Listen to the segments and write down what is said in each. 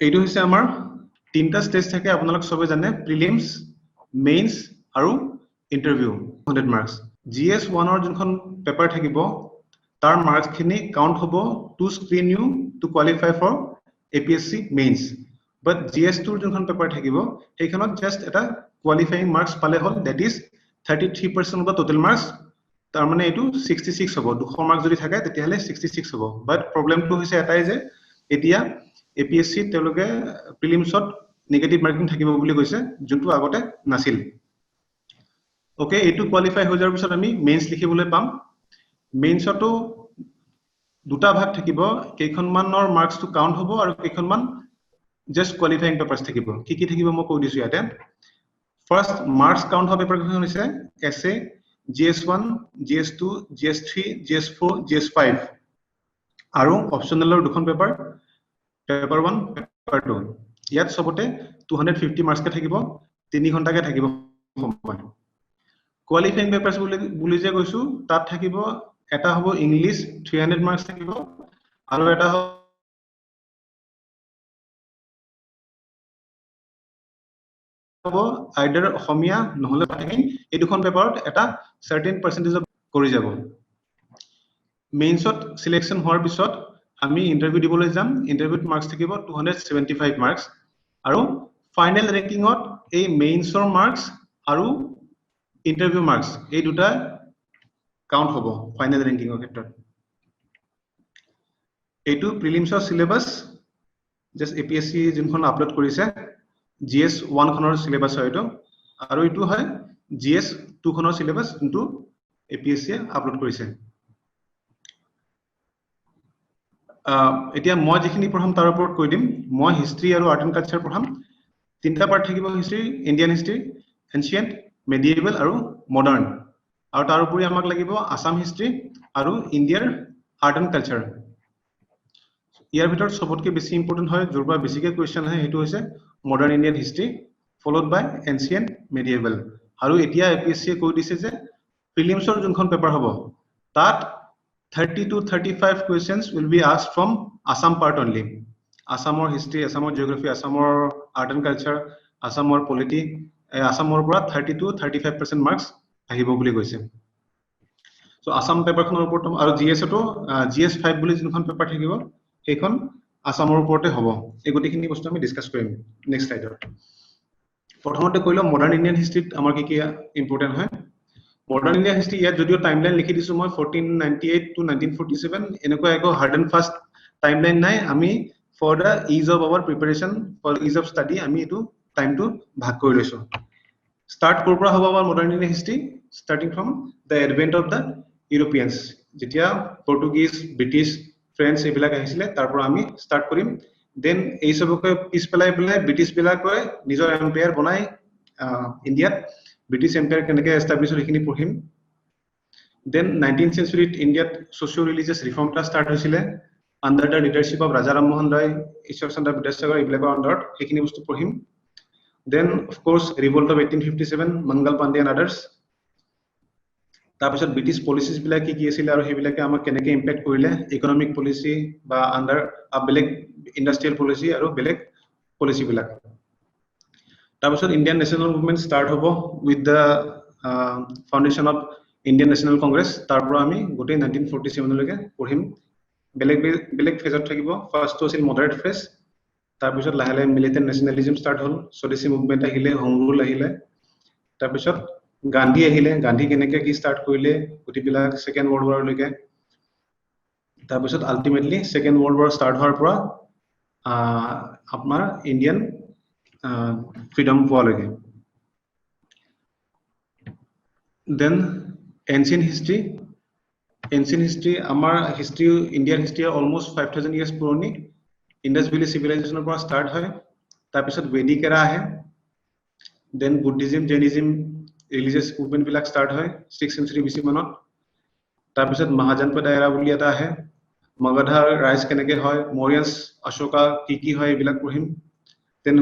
এইটো হৈছে আমাৰ তিনটা স্টেজ থাকে আপোনালোক সবে জানে প্ৰিলিমছ মেইনছ আৰু ইন্টাৰভিউ 100 মাৰ্কস GS 1 ৰ যোনখন পেপাৰ থাকিব তাৰ মাৰ্কস খিনি কাউন্ট হ'ব to screen you to qualify for APSC mains but GS 2 ৰ যোনখন পেপাৰ থাকিব সেইখনত জাস্ট এটা কোৱালিফাইং মাৰ্কস পালে হ'ল that is 33% of the total marks তাৰ মানে এটো 66 হ'ব 200 মাৰ্কস যদি থাকে তেতিয়াহলে 66 হ'ব বাট প্ৰবলেমটো হৈছে এটাই যে এতিয়া APSC তেওঁলোকে প্ৰিলিমছত নেগেটিভ মাৰ্কিং থাকিব বুলি কৈছে যোনটো আগতে নাছিল ওকে এটো কোৱালিফাই হৈ যোৱাৰ পিছত আমি মেইনছ লিখিবলৈ পাম মেইনছটো দুটা ভাগ থাকিব কেইখনমানৰ মাৰ্কসটো কাউন্ট হ'ব আৰু কেইখনমান জাস্ট কোৱালিফাইং পেপাৰছ থাকিব কি থাকিব মই কৈ দিছো ইয়াতে ফাৰ্স্ট মাৰ্কস কাউন্ট হ'ব পেপাৰ কেইখন হৈছে SA GS1 GS2 GS3 GS4 GS5 আৰু অপচনেলৰ দুখন পেপাৰ পেপাৰ 1 পেপাৰ 2 ইয়াত সবতে 250 মাৰ্কস কে থাকিব 3 ঘন্টাকে থাকিব সময় কোৱালিফাইং পেপাৰছ বুলি যে কৈছো তাত থাকিব এটা হ'ব ইংলিশ 300 মাৰ্কস থাকিব আৰু এটা হ'ব আইদাৰ অসমীয়া নহলে পাঠিম এই দুখন পেপাৰত এটা সাৰ্টেন পাৰ্সেন্টেজ কৰি যাব মেইনছত সিলেকশন হোৱাৰ পিছত আমি ইন্টাৰভিউ দিবলৈ যাম ইন্টাৰভিউত মাৰ্কস থাকিব 275 মাৰ্কস আৰু ফাইনেল ৰেংকিংত এই মেইনছৰ মাৰ্কস আৰু ইন্টাৰভিউ মাৰ্কস এই দুটা কাউন্ট হ'ব ফাইনেল ৰেংকিংৰ ক্ষেত্ৰত এইটো প্ৰিলিমছৰ সিলেবাস জাস্ট APSC যোনখন আপলোড কৰিছে GS 1 খনৰ সিলেবাস হয় এটো আৰু এটো হয় GS 2 খনৰ সিলেবাস যোনটো APSC আপলোড কৰিছে এতিয়া মই যিখিনি পঢ়াম তাৰ ওপৰত কৈ দিম মই হিষ্ট্ৰী আৰু আৰ্ট এণ্ড কালচাৰ পঢ়াম তিনটা পাৰ্ট থাকিব history Indian history ancient medieval আৰু মডাৰ্ন আৰু তাৰ উপৰি আমাক লাগিব আসাম হিষ্ট্ৰী আৰু ইণ্ডিয়াৰ আৰ্ট এণ্ড কালচাৰ ইয়াৰ ভিতৰত সবতকৈ বেছি ইম্পৰ্টেন্ট হয় যোৰ পৰা বেছিকৈ কোৱেশ্চন আহে হেতু হৈছে মডাৰ্ন ইণ্ডিয়ান হিষ্ট্ৰী ফলোড বাই এনশিয়েন্ট মেডিয়েভেল আৰু এতিয়া APSC কৈ দিছে যে প্ৰিলিমছৰ যোনখন পেপাৰ হ'ব তাত 30 to 35 questions will be asked from Assam part only. Assamor history, Assamor geography, Assamor art and culture, Assamor polity, Assamor pura 30 to 35% marks ahibo boli koise. So Assam paper khonor upor aru GS to GS5 boli jinkhon paper thakibo hekhon Assamor uporte hobo. Ei goti khini bostu ami discuss korim next slide. Prothomote koilo modern Indian history amar ki important hoy. Modern India history ইয়াত যদিও timeline লিখি দিছো মই 1498 to 1947 এনেকুৱা একো hard and fast timeline নাই আমি for the ease of our preparation for ease of study আমি এটো টাইমটো ভাগ কৰি লৈছো স্টাৰ্ট কৰ পৰা হ'ব আমাৰ modern Indian history starting from the advent of the Europeans যেতিয়া পৰ্তুগিজ ব্ৰিটিছ ফ্ৰেঞ্চ এইবিলাক আহিছিলে তাৰ পৰা আমি স্টাৰ্ট কৰিম দেন এই সবকে পিছ পেলাই ব্ৰিটিছ বিলাকে নিজৰ এম্পায়াৰ বনাই ইণ্ডিয়াত British Empire কেনেকে এস্টাবলিশ হলিখিনি পঢ়িম দেন 19th century ইন্ডিয়াত সোশিও ৰিলিজিয়াছ ৰিফৰ্মটা স্টাৰ্ট হৈছিলে under the leadership of Raja Rammohan Roy Ishwar Chandra Vidyasagar এইবিলাকৰ আন্ডাৰত সেইখিনি বস্তু পঢ়িম then of course revolt of 1857 Mangal Pande and others তাৰপিছত ব্ৰিটিছ পলিচিজ বিলাক কি আছিল আৰু সেইবিলাকে আমাক কেনেকে ইম্পেক্ট কৰিলে ইকোনমিক পলিচি বা আন্ডাৰ বেলেগ ইন্ডাষ্ট্ৰিয়েল পলিচি আৰু বেলেগ পলিচি বিলাক তাৰপিছত ইণ্ডিয়ান নেশ্যনেল মুভমেন্ট স্টাৰ্ট হ'ব with the foundation of Indian national Congress তাৰ পৰা আমি গোটেই 1947 লৈকে পঢ়িম বেলেগ ফেজত থাকিব ফাৰ্ষ্টটো আছিল মডাৰেট ফেজ তাৰপিছত লাহে লাহে মিলিটেণ্ট নেশ্যনেলিজম ষ্টাৰ্ট হ'ল স্বদেশী মুভমেন্ট আহিলে হোম ৰুল আহিলে তাৰপিছত গান্ধী আহিলে গান্ধী কেনেকে কি ষ্টাৰ্ট কৰিলে গোটেইবিলাক সেকেন্ড ৱৰ্ল্ড ৱাৰ লৈকে তাৰপিছত ultimately second world war start হোৱাৰ পৰা আপোনাৰ ইণ্ডিয়ান freedom পোৱালৈকে then ancient history আমাৰ history Indian history almost 5000 years পুৰণি ইণ্ডাছ ভেলী সিভিলাইজেশনৰ পৰা ষ্টাৰ্ট হয় তাৰপিছত বেদিক এৰা আহে then Buddhism Jainism religious movement বিলাক ষ্টাৰ্ট হয় 6th century BC মানত তাৰপিছত মহাজনপদ এৰা বুলি এটা আহে মগধৰ ৰাইজ কেনেকে হয় মৌৰ্যছ অশোকা কি হয় এইবিলাক পঢ়িম then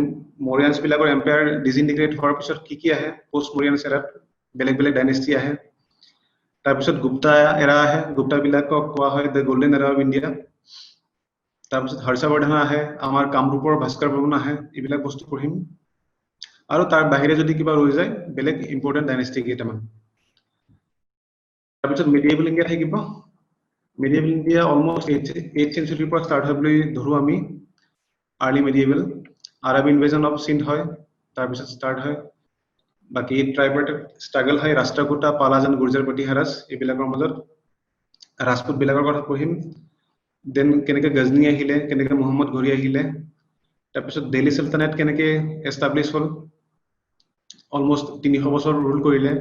Mauryans বিলাকৰ এম্পায়াৰ ডিসইন্টিগ্ৰেট হোৱাৰ পিছত কি আহে পোষ্ট মৌৰ্যান এৰাত বেলেগ বেলেগ ডাইনেষ্টি আহে তাৰ পিছত গুপ্তা এৰা আহে গুপ্তা বিলাকক কোৱা হয় দ্য গোল্ডেন এৰা অফ ইণ্ডিয়া তাৰপিছত হৰ্ষবৰ্ধন আহে, আমাৰ কামৰূপৰ ভাস্কৰ বৰ্মন আহে, এইবিলাক বস্তু পঢ়িম। আৰু তাৰ বাহিৰে যদি কিবা ৰৈ যায় বেলেগ ইম্পৰ্টেণ্ট ডাইনেষ্টি কেইটামান। তাৰপিছত মিডিয়েবল ইণ্ডিয়া থাকিব। Medieval India almost 8th century পৰা ষ্টাৰ্ট হয় বুলি ধৰো আমি। Early medieval Arab invasion of Sindh হয়, তাৰপিছত ষ্টাৰ্ট হয়। বাকি ট্ৰাইবাৰ্টেড ষ্ট্ৰাগল হয়, ৰাষ্ট্ৰকূটা, পালাজান, গুৰ্জাৰ, প্ৰতিহাৰাজ এইবিলাকৰ মাজত। ৰাজপুত বিলাকৰ কথা পঢ়িম। দেন কেনেকে গজনী আহিলে, কেনেকে মহম্মদ ঘুৰি আহিলে, তাৰপিছত দিল্লী চুলতানেট কেনেকে এষ্টাব্লিছ হ'ল, অলমষ্ট 300 বছৰ ৰুল কৰিলে।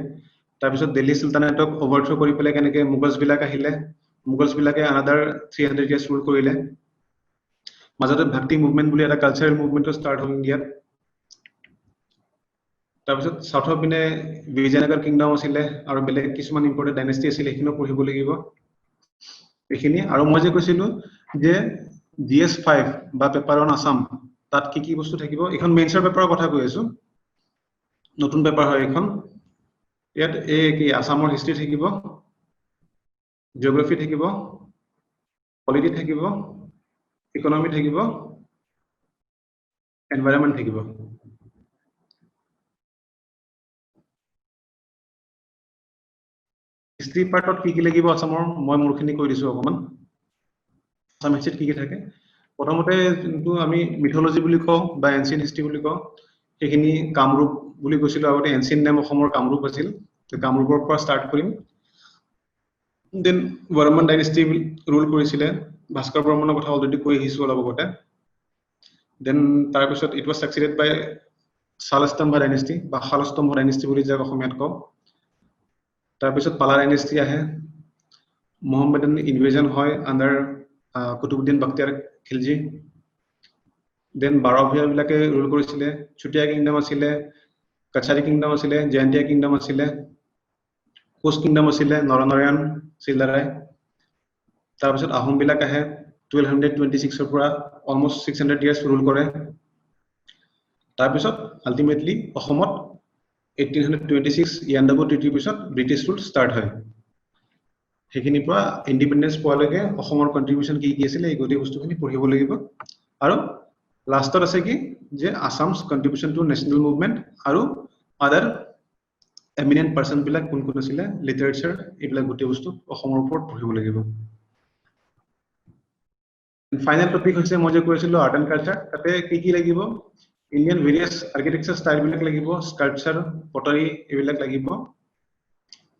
তাৰপিছত দিল্লী চুলতানেটক অভাৰথ্ৰ কৰি পেলাই কেনেকে মুগলছ বিলাক আহিলে, মুগলছ বিলাকে আনাদাৰ 300 years ৰুল কৰিলে। মাজতে ভক্তি মুভমেণ্ট বুলি এটা কালচাৰেল মুভমেণ্টটো ষ্টাৰ্ট হ'ল ইণ্ডিয়াত। তাৰপিছত সাউথৰ পিনে বিজয়নগৰ কিংডম আছিলে আৰু বেলেগ কিছুমান ইম্পৰ্টেণ্ট ডাইনেষ্টি আছিলে, সেইখিনিও পঢ়িব লাগিব। এইখিনি আৰু মই যে কৈছিলো যে GS5 বা পেপাৰ অন আসাম, তাত কি কি বস্তু থাকিব, এখন মেইনছৰ পেপাৰৰ কথা কৈ আছো, নতুন পেপাৰ হয় এখন। ইয়াত এই কি আসামৰ হিষ্ট্ৰী থাকিব, জিঅ'গ্ৰাফি থাকিব, পলিটি থাকিব, ইকনমি থাকিব, এনভাইৰনমেন্ট থাকিব। হিষ্ট্ৰী পাৰ্টত কি কি লাগিব আসামৰ, মই মোৰখিনি কৈ দিছো অকমান। আসাম হিষ্ট্ৰীত কি কি থাকে, প্ৰথমতে যোনটো আমি মিথলজি বুলি কওঁ বা এনচিয়েন্ট হিষ্ট্ৰী বুলি কওঁ, সেইখিনি কামৰূপ বুলি কৈছিলো আগতে, এনচিয়েন্ট নেম অসমৰ কামৰূপ আছিল, কামৰূপৰ পৰা ষ্টাৰ্ট কৰিম। দেন বৰ্মন ডাইনেষ্টি ৰুল কৰিছিলে, ভাস্কৰ বৰ্মনৰ কথা অলৰেডি কৈ আহিছো অলপ আগতে। দেন তাৰপিছত it was succeeded by Salastambha dynasty বা শালস্তম্ভ ডাইনেষ্টি বুলি যাক অসমীয়াত কওঁ। তাৰপিছত পালা ডাইনেষ্টি আহে, মোহাম্মদান ইনভেজন হয় আণ্ডাৰ কুতুবুদ্দিন বখতিয়াৰ খিলজী। দেন বাৰভূঞা বিলাকে ৰুল কৰিছিলে, চুতীয়া কিংডম আছিলে, কছাৰী কিংডম আছিলে, জয়ন্তীয়া কিংডম আছিলে, কোচ কিংডম আছিলে, নৰনাৰায়ণ চিলাৰায়। তাৰপিছত আহোম বিলাক আহে, 1226 পৰা অলমষ্ট 600 years ৰুল কৰে। তাৰপিছত আল্টিমেটলি অসমত 1826 ইয়াণ্ডাবু ট্ৰিটিৰ পিছত ব্ৰিটিছ ৰুল ষ্টাৰ্ট হয়। সেইখিনিৰ পৰা ইণ্ডিপেণ্ডেন্স পোৱালৈকে অসমৰ কণ্ট্ৰিবিউশ্যন কি কি আছিলে, এই গোটেই বস্তুখিনি পঢ়িব লাগিব। আৰু লাষ্টত আছে কি যে আসামছ কণ্ট্ৰিবিউশ্যন টু নেশ্যনেল মুভমেণ্ট আৰু আদাৰ এমিনেণ্ট পাৰ্চন বিলাক কোন কোন আছিলে, লিটাৰেচাৰ, এইবিলাক গোটেই বস্তু অসমৰ ওপৰত পঢ়িব লাগিব। ফাইনেল টপিক হৈছে মই যে কৈছিলো আৰ্ট এণ্ড কালচাৰ, তাতে কি কি লাগিব, ইণ্ডিয়ান ভেৰিয়াছ আৰ্কিটেকচাৰ ষ্টাইল বিলাক লাগিব, স্কাল্পচাৰ, পটাৰী এইবিলাক লাগিব।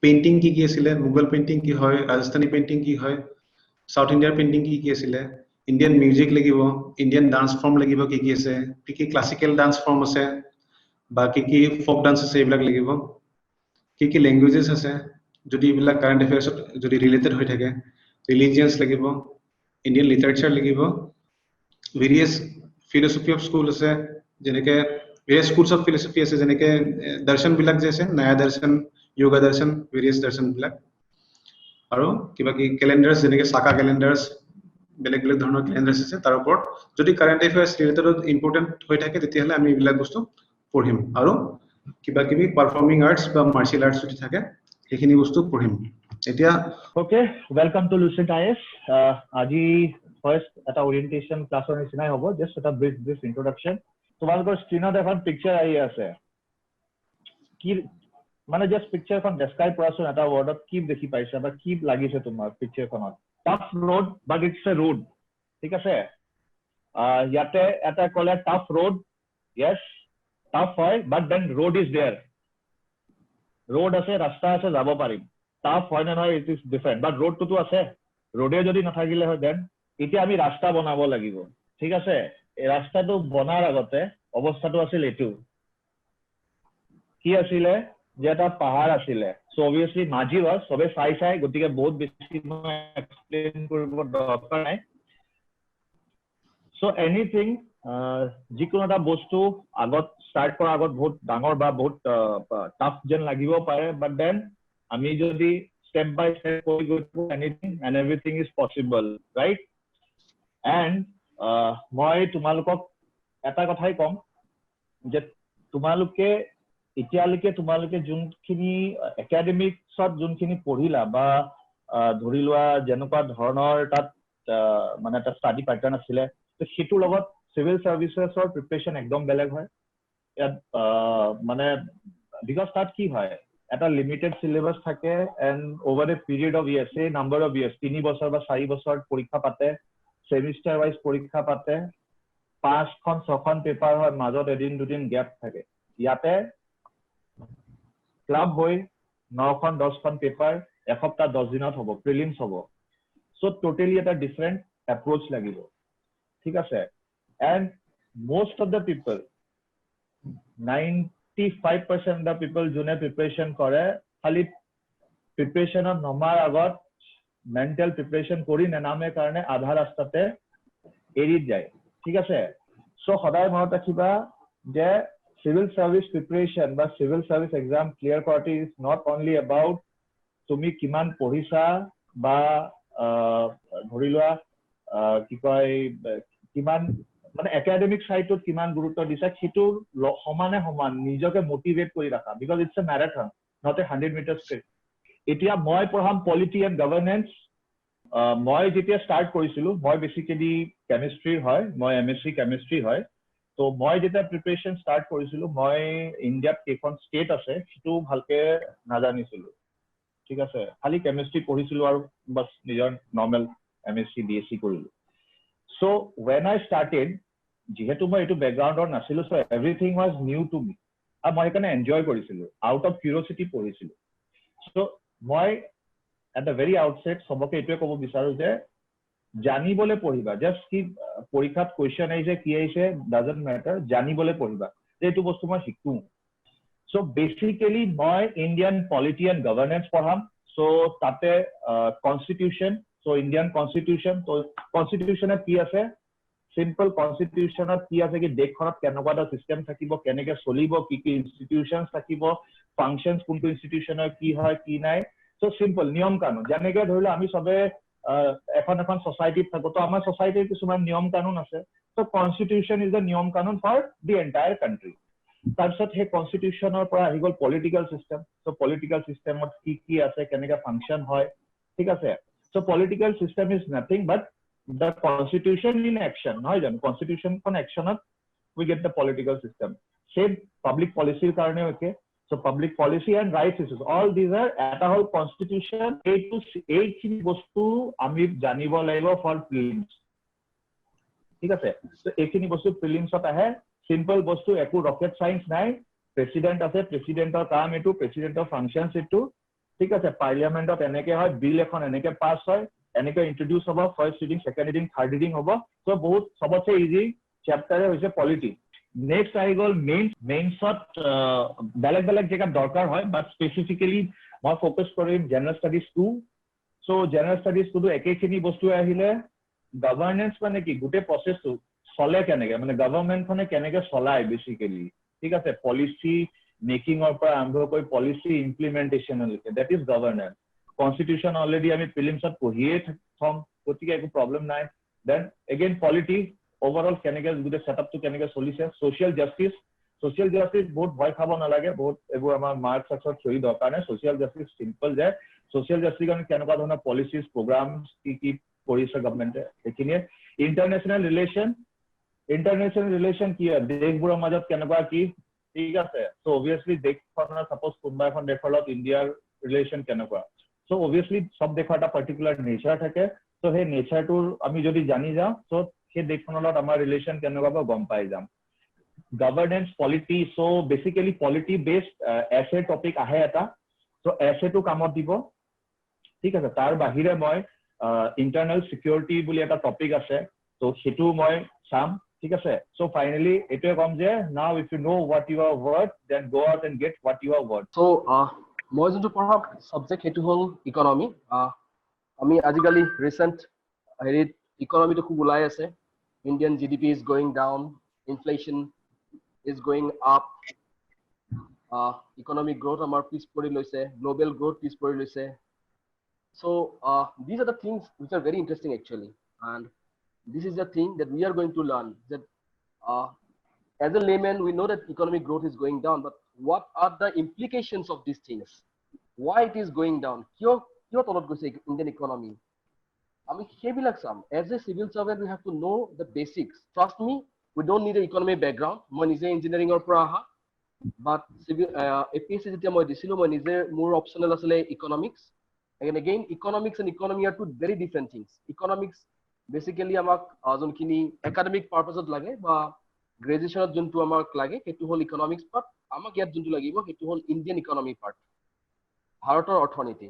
পেইন্টিং কি কি আছিলে, মুঘল পেইন্টিং কি হয়, ৰাজস্থানী পেইন্টিং কি হয়, সাউথ ইণ্ডিয়াৰ পেইন্টিং কি কি আছিলে, ইণ্ডিয়ান মিউজিক লাগিব, ইণ্ডিয়ান ডান্স ফৰ্ম লাগিব কি কি আছে, কি কি ক্লাছিকেল ডান্স ফৰ্ম আছে বা কি কি ফক ডান্স আছে এইবিলাক লাগিব, কি কি লেংগুৱেজেছ আছে, যদি এইবিলাক কাৰেণ্ট এফেয়াৰ্ছত যদি ৰিলেটেড হৈ থাকে, ৰিলিজিয়াছ লাগিব, ইণ্ডিয়ান লিটাৰেচাৰ লাগিব, ভেৰিয়াছ ফিলচফি অফ স্কুল আছে, যেনেকে ভেৰিয়াছ স্কুলছ অফ ফিলচফি আছে, যেনেকে দৰ্শন বিলাক যে আছে, নয়া দৰ্শন, যোগা দৰ্শন, ভেৰিয়াছ দৰ্শন বিলাক। আৰু কিবা কি কেলেণ্ডাৰ্ছ, যেনেকে চাকা কেলেণ্ডাৰ্ছ, বেলেগ বেলেগ ধৰণৰ কেলেণ্ডাৰ্ছ আছে, তাৰ ওপৰত যদি কাৰেণ্ট এফেয়াৰ্ছ ৰিলেটেড ইম্পৰ্টেণ্ট হৈ থাকে তেতিয়াহ'লে আমি এইবিলাক বস্তু পঢ়িম। আৰু কিবা কিবি পাৰফৰ্মিং আৰ্টছ বা মাৰ্চিয়েল আৰ্টছ যদি থাকে সেইখিনি বস্তু পঢ়িম। এতিয়া ওকে, ওয়েলকাম টু লুচেন্ট আইএছ। আজি ফাৰ্ষ্ট এটা ওৰিয়েন্টেশন ক্লাছৰ নিচিনাই হ'ব, জাষ্ট এটা ব্ৰিফ ইন্ট্ৰডাকশ্যন। তোমালোকৰ স্ক্ৰীনত এখন পিকচাৰ আহি আছে, কি মানে জাষ্ট পিকচাৰখন ডেছক্ৰাইব কৰাচোন এটা ৱৰ্ডত, কি দেখি পাইছা বা কি লাগিছে তোমাৰ পিকচাৰখনত। Tough road but it's a road, ঠিক আছে। ইয়াতে এটা ক'লে টাফ ৰোড, য়েছ টাফ হয়, but then road is there, road আছে, ৰাস্তা আছে, যাব পাৰিম। টাফ হয় নে নহয় ইট ইজ ডিফাৰেণ্ট, বাট ৰোডটোতো আছে, ৰোডে যদি নাথাকিলে হয় দেন। এতিয়া আমি ৰাস্তা বনাব লাগিব, ঠিক আছে। এই ৰাস্তাটো বনাৰ আগতে অৱস্থাটো আছিল এইটো, কি আছিলে যে এটা পাহাৰ আছিলে, চ' অবভিয়াছলি মাঝি হয়, চবে চাই গতিকে বহুত বেছি মই এক্সপ্লেইন কৰিব দৰকাৰ নাই। চ' এনিথিং, যিকোনো এটা বস্তু আগত ষ্টাৰ্ট কৰাৰ আগত বহুত ডাঙৰ বা বহুত টাফ যেন লাগিব পাৰে, বাট দেন আমি যদি ষ্টেপ বাই ষ্টেপ কৰি গৈ থাকো, anything and everything is possible, right. And মই তোমালোকক এটা কথাই ক'ম যে তোমালোকে যোনখিনি একাডেমিকছত যোনখিনি পঢ়িলা বা ধৰি লোৱা যেনেকুৱা ধৰণৰ তাত মানে এটা ষ্টাডি প্যাটাৰ্ণ আছিলে তো সেইটো লগত সিভিল সাৰ্ভিসেছৰ প্ৰিপাৰেচন একদম বেলেগ হয় ইয়াত মানে বিকজ তাত কি হয় এটা লিমিটেড সিলেবাস থাকে and over A period of years এই নাম্বাৰ অফ ইয়াৰ্ছ 3 বছৰ বা 4 বছৰ পৰীক্ষা পাতে সেমিষ্টাৰ ৱাইজ পৰীক্ষা পাতে 5খন 6খন পেপাৰ হয় মাজত এদিন দুদিন গ্যাপ থাকে ইয়াতে ক্লাব হৈ 9খন 10খন পেপাৰ এসপ্তাহ 10 দিনত হ'ব প্ৰিলিমছ হ'ব সো টোটালি এটা ডিফাৰেন্ট এপ্ৰোচ লাগিব ঠিক আছে and most of the people 95% of the people june preparation kore khali preparation of nomar agot mental preparation kori nename karone adha rastate eri jay thik ase so hoday monot rakhiba je civil service preparation ba civil service exam clear korati is not only about tumi kiman pohisa ba dhori loa ki koy kiman মানে academic সাইটত কিমান গুৰুত্ব দিছে সেইটো সমানে সমান নিজকে motivate কৰি ৰাখা because it's a marathon not a 100 metre sprint এতিয়া মই পঢ়াম পলিটি এণ্ড গভৰ্নেন্স মই যেতিয়া ষ্টাৰ্ট কৰিছিলো মই বেসিক্যালি কেমিষ্ট্ৰি হয় মই এমএসসি কেমিষ্ট্ৰি হয় তো মই যেতিয়া প্ৰিপাৰেচন ষ্টাৰ্ট কৰিছিলো মই ইণ্ডিয়াত কেইখন ষ্টেট আছে সেইটো ভালকে নাজানিছিলো ঠিক আছে খালি কেমিষ্ট্ৰি পঢ়িছিলো আৰু বাস নিজৰ নৰ্মেল এমএসসি বিএসসি কৰিলো So when I started, যেহেতু মই এইটো ব্যাকগ্ৰাউণ্ডৰ নাছিলো so everything was new to me. আৰু মই এখানে এনজয় কৰিছিলো out of curiosity পঢ়িছিলো so মই at the very outset সবকে এইটোৱে ক'ব বিচাৰো যে জানিবলে পঢ়িবা জাস্ট কি পৰীক্ষাত কোৱেশ্চন আহিছে কি আহিছে doesn't matter জানিবলে পঢ়িবা যে এইটো বস্তু মই শিকো so basically মই ইণ্ডিয়ান পলিটি এণ্ড গভৰ্নেন্স পঢ়াম so তাতে constitution so Indian constitution so constitution কি আছে simple constitution কি আছে কি দেশখনত কেনেকুৱা এটা সিস্টেম থাকিব কেনেকৈ চলিব কি কি ইনষ্টিটিউশনছ থাকিব ফাংশনছ কোনটো ইনষ্টিটিউশনৰ কি হয় কি নাই so simple নিয়ম কানুন যেনেকৈ ধৰিলো আমি সবে এখন সোসাইটিত থাকো তো আমাৰ সোসাইটিৰ কিছুমান নিয়ম কানুন আছে so constitution is the নিয়ম কানুন for the entire country তাৰপিছত সেই কনস্টিটিউশনৰ পৰা আহি গল পলিটিক্যাল সিস্টেম so পলিটিক্যাল সিস্টেমত কি আছে কেনেকৈ ফাংশন হয় ঠিক আছে So political system is nothing but the constitution in action. No, constitution in action, we get the political system. Same public policy karne okay. So public policy and rights issues. All these are at a whole constitution. A to eight bostu ami janibo laibo for prelims. ठीक है So eight bostu prelims ot ahe. Simple bostu eku rocket science nai. President ase president or kaam etu president of functions etu. ঠিক আছে পাৰ্লিয়ামেন্টত এনেকে হয় বিল এখন এনেকে pass হয় এনেকে ইন্ট্ৰোডিউস হ'ব first reading second reading third reading হ'ব সো বহুত সবচে ইজি চ্যাপ্টাৰে হৈছে পলিটি নেক্সট আহি গল মেইনছত বেলেগ বেলেগ জেগা দৰকাৰ হয় বাট স্পেসিফিক্যালি মই ফোকাস কৰিম general studies 2 so general studies 2 একেখিনি বস্তু আহিলে গভৰ্নেন্স মানে কি গুটে প্ৰসেসটো চলে কেনেকে মানে গভৰ্নমেন্টখনে কেনেকে চলায় বেসিক্যালি ঠিক আছে পলিসি মেকিং or পৰা আৰম্ভ কৰি পলিসি ইমপ্লিমেন্টেশন লৈকে that is governance constitution already আমি প্ৰিলিমছ ত পঢ়িয়ে থম গতিকে একো প্ৰবলেম নাই then again polity overall কেনেকে গুটে সেটআপটো কেনেকে চলিছে social justice বহুত ভয় খাব নালাগে বহুত এবোৰ আমাৰ মাৰ্কস সাকসৰ থিওৰি দৰকাৰ নাই social justice simple যে social justice কাৰণে কেনেকুৱা ধৰণৰ পলিচিজ প্ৰগ্ৰামছ কি কৰিছে গভৰ্নমেন্টে এখিনিয়ে international relation কি দেশবোৰৰ মাজত কেনেকুৱা কি ঠিক আছে সো obviously দেশখনৰ সাপোজ কোনবা এখন দেশৰ লগত ইণ্ডিয়াৰ ৰিলেশন কেনেকুৱা সো obviously সব দেশৰ এটা পাৰ্টিকুলাৰ নেচাৰ থাকে সো সেই নেচাৰটোৰ আমি যদি জানি যাওঁ সো সেই দেশখনৰ লগত আমাৰ ৰিলেশন কেনেকুৱা গম পাই যাম governance polity so basically polity based এসে টপিক আহে এটা সো এসে টু কামত দিব ঠিক আছে তাৰ বাহিৰে মই ইন্টাৰনেল সিকিউৰিটি বুলি এটা টপিক আছে সো সেটো মই চাম ঠিক আছে সো ফাইনালি এটোৱে কম যে now if you know what you are worth then go out and get what you are worth so মই যোনটো পঢ়া সাবজেক্ট হেতু হল ইকোনমি আমি আজিকালি ৰিসেন্ট হেৰিত ইকোনমিটো খুব ওলাই আছে Indian GDP is going down inflation is going up economic growth আমাৰ পিছ পৰি লৈছে গ্লোবাল গ্ৰোথ পিছ পৰি লৈছে so these are the things which are very interesting actually and this is the thing that we are going to learn that as a layman we know that economic growth is going down but what are the implications of these things why it is going down kyo tolot goise Indian economy আমি সেইবিলাক চাম as a civil servant we have to know the basics trust me we don't need a economy background মই নিজে ইঞ্জিনিয়াৰিঙৰ পৰা আহা বাট civil APS-C যেতিয়া মই দিছিলো মই নিজে মোৰ অপশনাল আছিলে economics and again economics and economy are two very different things economics basically আমাক যোনখিনি একাডেমিক পারপাসত লাগে বা গ্রাজুয়েশনত যোনটো আমাক লাগে সেইটো হল ইকোনমিক্স পার্ট আমাক ইয়াত যোনটো লাগিব সেইটো হল ইন্ডিয়ান ইকোনমি পার্ট ভাৰতৰ অৰ্থনীতি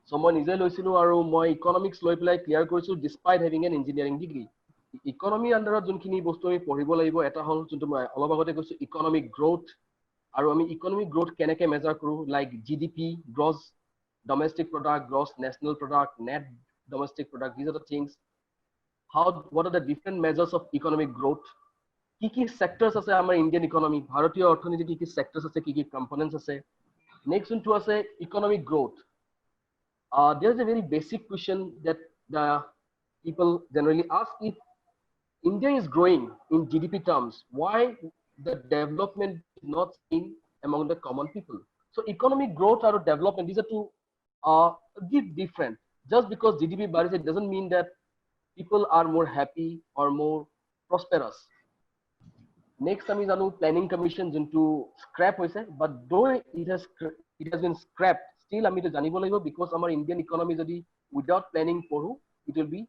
সো মই নিজে লৈছিলো আৰু মই ইকোনমিক্স লৈ পেলাই ক্লিয়াৰ কৰিছো despite having an engineering degree economy আন্ডাৰত যোনখিনি বস্তু আমি পঢ়িব লাগিব এটা হল যোনটো মই অলপ আগতে কৈছো ইকোনমিক গ্ৰোথ আৰু আমি ইকোনমিক গ্ৰোথ কেনেকে মেজাৰ কৰো like GDP gross domestic product, gross national product, net domestic product. These are the things. What are the different measures of economic growth? Kiki sectors ase amar Indian economy. Bharatiya orthoনীতি kiki sectors ase, kiki components ase. Next one to ase economic growth. There's a very basic question that the people generally ask: if India is growing in GDP terms, why the development is not seen among the common people? So economic growth or development, these are two different. Just because GDP varies, it doesn't mean that people are more happy or more prosperous. Next time is anu planning commission into scrap hoise, but though it has been scrapped, still ami to janibo lagibo because our Indian economy jodi without planning poru, it will be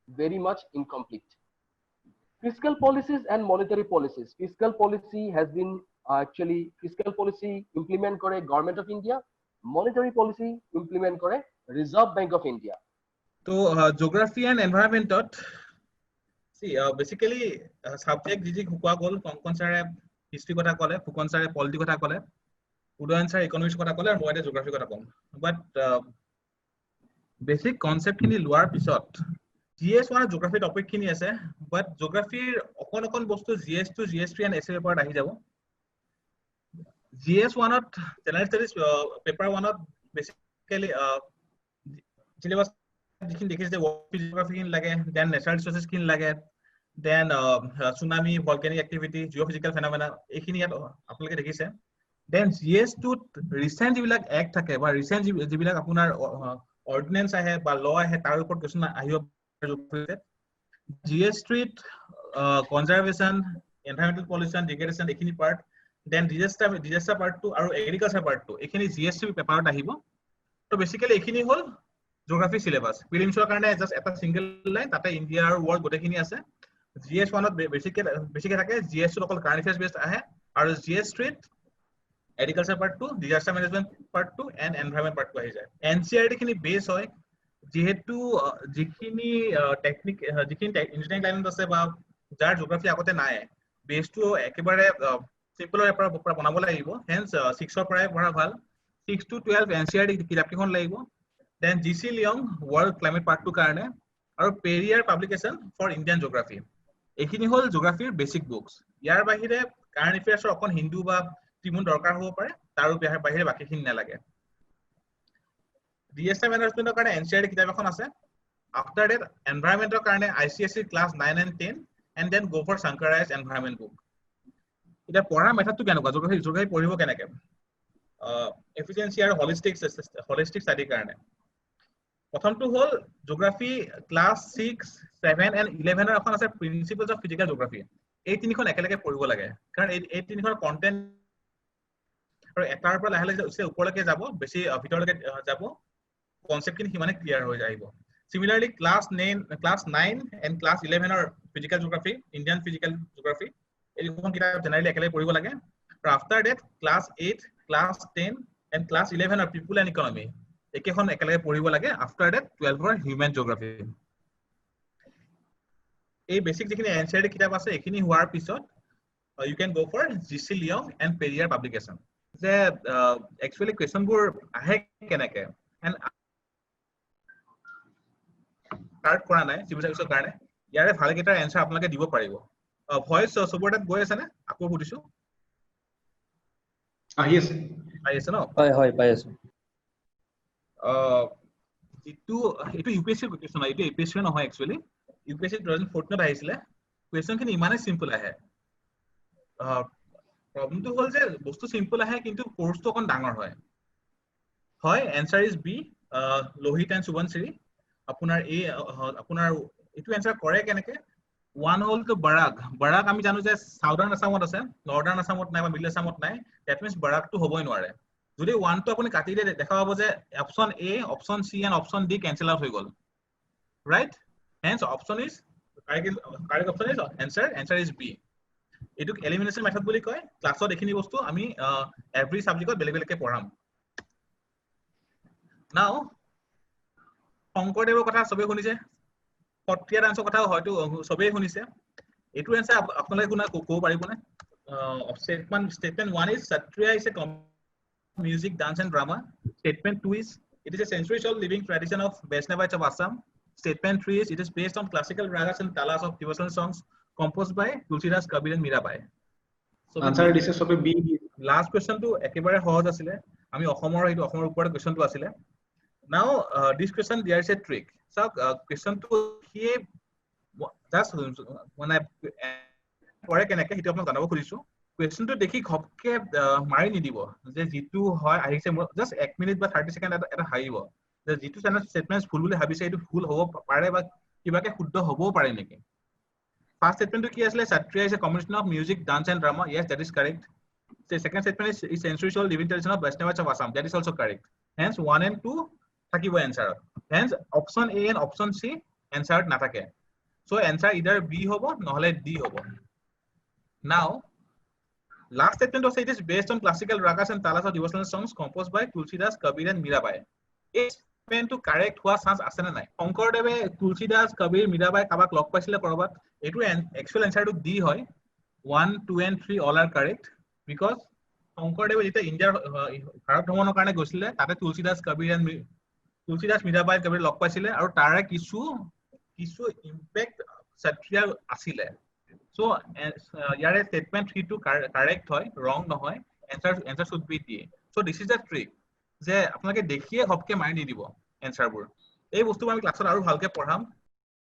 very much incomplete. Fiscal policies and monetary policies. Fiscal policy has been actually fiscal policy implement kore government of India, monetary policy implement kore Reserve Bank of India. So geography and environment see basically subject jiji hukwa gol konkon sare history kotha kole fukon sare polity kotha kole udayan sare economics kotha kole aru moi geography kotha kom but basic concept khini lower pisot GS1 geography topic khini ase but geography okon bostu GS2 GS3 and essay paper ahi jabo GS1 general studies paper 1 basically syllabus যিখিনি দেখিছে geography খিন লাগে then natural resources খিন লাগে then tsunami volcanic activity geophysical phenomena এইখিনি ইয়াত আপোনালোকে দেখিছে then GS2 recent যিবিলাক act থাকে বা recent যিবিলাক আপোনাৰ ordinance আহে বা law আহে তাৰ ওপৰত কোৱেশ্চন আহিব GS3 conservation environmental pollution degradation এইখিনি part then disaster part 2 আৰু agriculture part 2 এইখিনি GS3 পেপাৰত আহিব তো বেসিক্যালি এইখিনি হল geography syllabus prelims karone just eta single line tate India or world gotekhini ase GS1 basically থাকে GS2 lokal current affairs based ahe aru GS3 agriculture part 2 disaster management part 2 and environment part 2 ahi jay NCERT khini base hoy jehetu jikhini technique jikhini engineering line ase ba jar geography agote nai base to ekebare simple opera banabo lagibo hence 6 or pray pora bhal 6 to 12 NCERT kitab kikhon lagibo then GC Leong World Climate Part 2 karone aru Perrier publication for Indian geography ekhini hol geography basic books yar bahire current affairs okon hindu ba timun dorkar hobo pare taru bahire baki khin na lage DSM management karone NCERT kitab ekhon ase after that environment karone ICSE class 9 and 10 and then go for Shankaray's environment book ita pora method tu kenuka geography poribo kenake efficiency aru holistic study karone প্ৰথমটো হল geography class 6 7 and 11 এৰ এখন আছে প্ৰিন্সিপলস of physical geography এই তিনিখন একেলগে পঢ়িব লাগে কাৰণ এই তিনিখন কন্টেন্ট আৰু এটাৰ পৰা লাহে লাহে ওপৰলৈকে যাব বেছি ভিতৰলৈকে যাব কনসেপ্ট খিনি কিমানে ক্লিয়াৰ হৈ যাইব সিমিলাৰলি ক্লাস 9 and class 11 এৰ physical geography Indian physical geography এইখন কিতাপ জেনাৰেলি একেলগে পঢ়িব লাগে আৰু after that class 8 class 10 and class 11 এৰ পিপল এণ্ড ইকোনমি একেখন একেলগে পঢ়িব লাগে আফটাৰ দ্যাট 12 এৰ হিউম্যান জিওগ্ৰাফি এই বেসিক যিখিনি এনসাইড কিতাপ আছে এখিনি হোৱাৰ পিছত you can go for GC Leong and Perrier publication যে actually question বোৰ আহে কেনেকে and start কৰা নাই সিবিল সাৰ্ভিসৰ কাৰণে ইয়াৰে ভাল কেইটা আনসাৰ আপোনালোকে দিব পাৰিব ভয়েস সবৰটাত গৈ আছে না আকৌ সুধিছো আহি আছে ন হয় পাই আছো এইটো UPSC কুৱেশ্যন এইটো APSC নহয় একচুয়ালি UPSC 2014 আহিছিলে কুৱেশ্যন খিনি ইমানে সিম্পল আহে প্ৰবলেমটো হল যে বস্তু সিম্পল আহে কিন্তু কোৰ্সটো অকন ডাঙৰ হয় answer is B Lohit and Subansiri আপোনাৰ এই আপোনাৰ এটো আনসাৰ কৰে কেনেকে ওয়ান হল টু বাৰাক আমি জানো যে সাউদাৰ্ণ আসামত আছে নৰ্দাৰ্ণ আসামত নাই বা মিডল আসামত নাই দ্যাট মিন্স বাৰাকটো হ'বই নোৱাৰে যদি ওয়ান টো আপুনি কাটি দিয়ে দেখা পাব যে option A option C and option D cancel out হৈ গল right hence option is correct option is answer is b এটুক এলিমিনেশন মেথড বুলি কয় ক্লাছত এখিনি বস্তু আমি এভৰি সাবজেক্টত বেলেগ বেলেগকে পঢ়াম নাও শংকৰদেৱৰ কথা সবে শুনিছে সত্ৰীয়া ডান্সৰ কথা হয়তো সবেই শুনিছে এটু এনসাৰ আপোনালোকে কোনা ক'ব পাৰিবনে statement 1 is Satriya is a music dance and drama statement 2 is it is a centuries-old living tradition of Vaishnavites of Assam statement 3 is it is based on classical ragas and talas of devotional songs composed by Tulsidas Kabir and Mirabai so answer is সবে B last question to একেবাৰে সহজ আছিল আমি অসমৰ এইটো অসমৰ ওপৰত question টো আছিল now this question there is a trick so question to here just when I পৰে কেনেকে হিটো আপোনাক জানাব খুজিছো question to দেখি খপকে মাৰি নিদিব যে জিতু হয় আহিছে জাস্ট 1 মিনিট বা 30 সেকেন্ড এটা হাইব যে জিতু স্টেটমেন্টস ফুল বুলি ভাবিছে এটো ফুল হ'ব পাৰে বা কিবাকে শুদ্ধ হ'বও পাৰে নেকি first statement to কি আসলে Satriya is a combination of music dance and drama yes that is correct the second statement is centuries-old living tradition of Vaishnavites of Assam that is also correct hence 1 and 2 থাকিব answer hence option a and option c answer নাথাকে so answer either b হ'ব নহলে d হ'ব now last statement was it is based on classical ragas and talas of devotional songs composed by Tulsidas Kabir and Mirabai is statement to correct হোৱা chance আছে না নাই শংকৰদেৱে তুলসীদাস কবিৰ মীৰাবাই কাবাক লগ পাইছিলে কৰবাত এটো actual answer to d হয় 1 2 and 3 all are correct because শংকৰদেৱে যেটা ইন্ডিয়াৰ ভাৰত ভ্ৰমণৰ কাৰণে গৈছিলে তাতে তুলসীদাস মীৰাবাই কবিৰ লগ পাইছিলে আৰু তাৰে কিছু ইম্প্যাক্ট সত্ৰিয়াৰ আছিলে so yare statement 3 to correct hoy wrong nohoy answer should be d so this is the trick je apnake dekhiye hopke mari di dibo answer bur ei bostu ami classot aru bhalke porham